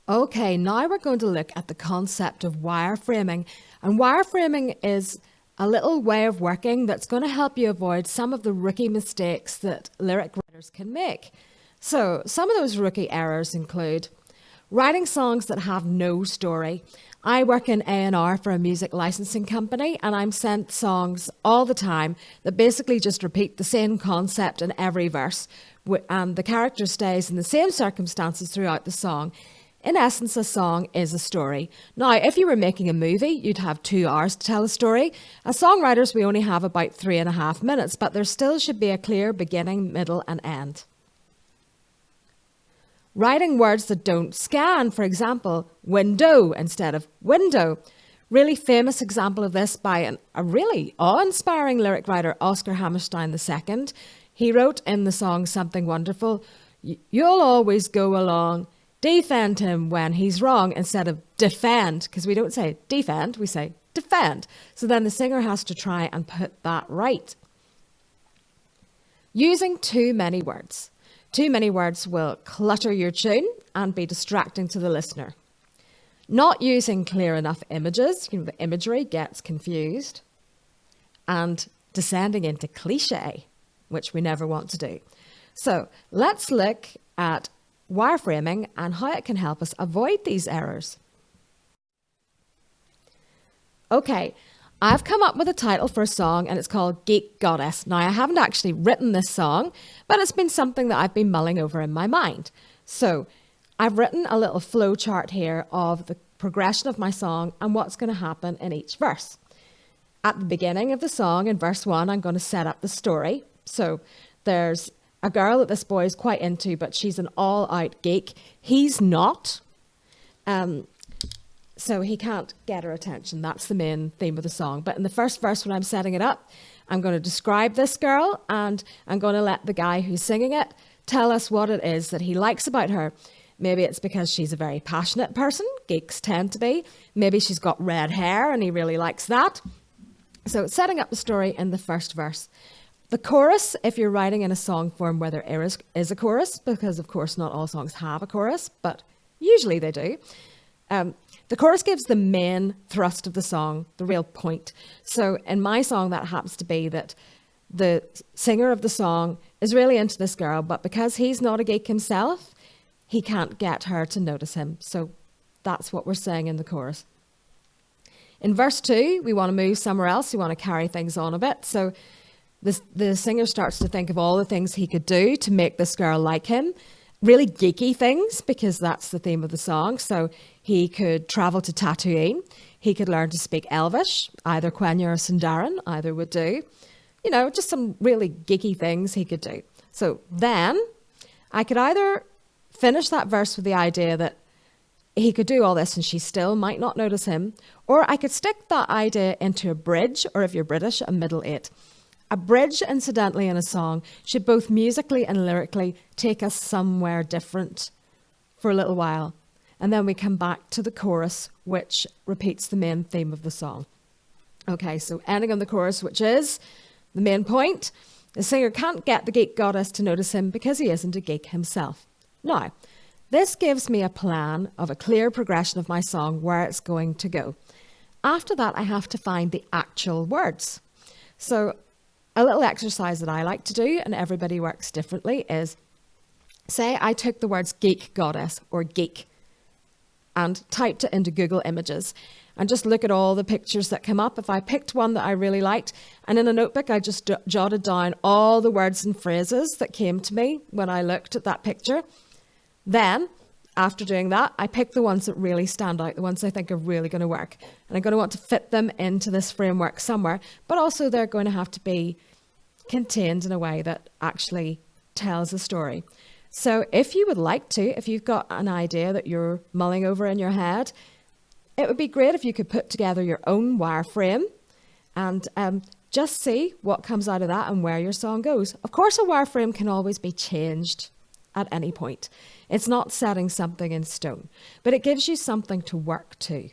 Okay, now we're going to look at the concept of wireframing. And wireframing is a little way of working that's going to help you avoid some of the rookie mistakes that lyric writers can make. So, some of those rookie errors include writing songs that have no story. I work in A&R for a music licensing company, and I'm sent songs all the time that basically just repeat the same concept in every verse, and the character stays in the same circumstances throughout the song. In essence, a song is a story. Now, if you were making a movie, you'd have 2 hours to tell a story. As songwriters, we only have about 3.5 minutes, but there still should be a clear beginning, middle, and end. Writing words that don't scan, for example, window instead of window. Really famous example of this by a really awe-inspiring lyric writer, Oscar Hammerstein II. He wrote in the song Something Wonderful, "You'll always go along, defend him when he's wrong," instead of defend, because we don't say defend, we say defend. So then the singer has to try and put that right. Using too many words. Too many words will clutter your tune and be distracting to the listener. Not using clear enough images, the imagery gets confused. And descending into cliche, which we never want to do. So let's look at wireframing and how it can help us avoid these errors. Okay, I've come up with a title for a song and it's called Geek Goddess. Now, I haven't actually written this song, but it's been something that I've been mulling over in my mind. So I've written a little flow chart here of the progression of my song and what's going to happen in each verse. At the beginning of the song, in verse 1, I'm going to set up the story. So there's a girl that this boy is quite into, but she's an all-out geek. He's not. So he can't get her attention. That's the main theme of the song. But in the first verse, when I'm setting it up, I'm going to describe this girl and I'm going to let the guy who's singing it tell us what it is that he likes about her. Maybe it's because she's a very passionate person. Geeks tend to be. Maybe she's got red hair and he really likes that. So it's setting up the story in the first verse. The chorus, if you're writing in a song form where there is a chorus, because of course not all songs have a chorus, but usually they do. The chorus gives the main thrust of the song, the real point. So in my song, that happens to be that the singer of the song is really into this girl, but because he's not a geek himself, he can't get her to notice him. So that's what we're saying in the chorus. In verse 2, we want to move somewhere else. We want to carry things on a bit. So the singer starts to think of all the things he could do to make this girl like him. Really geeky things, because that's the theme of the song. So he could travel to Tatooine. He could learn to speak Elvish, either Quenya or Sindarin, either would do. You know, just some really geeky things he could do. So then I could either finish that verse with the idea that he could do all this and she still might not notice him, or I could stick that idea into a bridge, or if you're British, a middle eight. A bridge, incidentally, in a song should both musically and lyrically take us somewhere different for a little while. And then we come back to the chorus, which repeats the main theme of the song. Okay, so ending on the chorus, which is the main point. The singer can't get the geek goddess to notice him because he isn't a geek himself. Now, this gives me a plan of a clear progression of my song, where it's going to go. After that, I have to find the actual words. So a little exercise that I like to do, and everybody works differently, is say I took the words geek goddess or geek and typed it into Google Images and just look at all the pictures that come up. If I picked one that I really liked, and in a notebook I just jotted down all the words and phrases that came to me when I looked at that picture. Then, after doing that, I pick the ones that really stand out, the ones I think are really going to work. And I'm going to want to fit them into this framework somewhere, but also they're going to have to be contained in a way that actually tells a story. So if you would like to, if you've got an idea that you're mulling over in your head, it would be great if you could put together your own wireframe and just see what comes out of that and where your song goes. Of course, a wireframe can always be changed at any point. It's not setting something in stone, but it gives you something to work to.